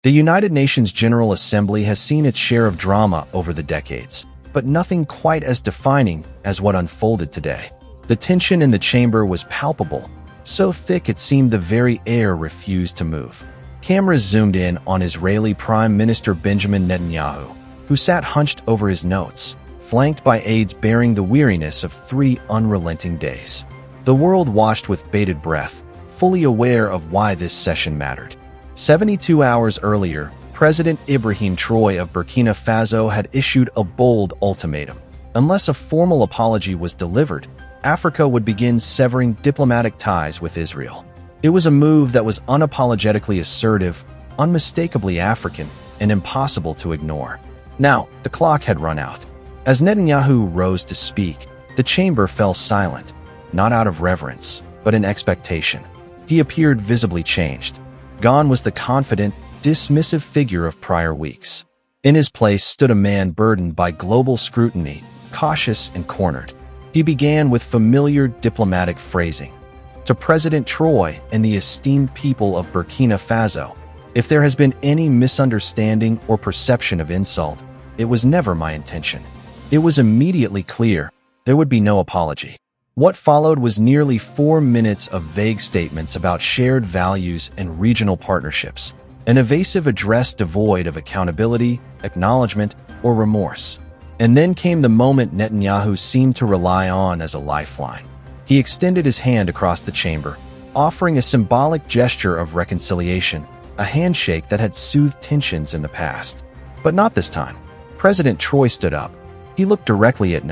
The United Nations General Assembly has seen its share of drama over the decades, but nothing quite as defining as what unfolded today. The tension in the chamber was palpable, so thick it seemed the very air refused to move. Cameras zoomed in on Israeli Prime Minister Benjamin Netanyahu, who sat hunched over his notes, flanked by aides bearing the weariness of 3 unrelenting days. The world watched with bated breath, fully aware of why this session mattered. 72 hours earlier, President Ibrahim of Burkina Faso had issued a bold ultimatum. Unless a formal apology was delivered, Africa would begin severing diplomatic ties with Israel. It was a move that was unapologetically assertive, unmistakably African, and impossible to ignore. Now, the clock had run out. As Netanyahu rose to speak, the chamber fell silent, not out of reverence, but in expectation. He appeared visibly changed. Gone was the confident, dismissive figure of prior weeks. In his place stood a man burdened by global scrutiny, cautious and cornered. He began with familiar diplomatic phrasing. To President Troy and the esteemed people of Burkina Faso, if there has been any misunderstanding or perception of insult, it was never my intention. It was immediately clear there would be no apology. What followed was nearly 4 minutes of vague statements about shared values and regional partnerships, an evasive address devoid of accountability, acknowledgement, or remorse. And then came the moment Netanyahu seemed to rely on as a lifeline. He extended his hand across the chamber, offering a symbolic gesture of reconciliation, a handshake that had soothed tensions in the past. But not this time. President Troy stood up. He looked directly at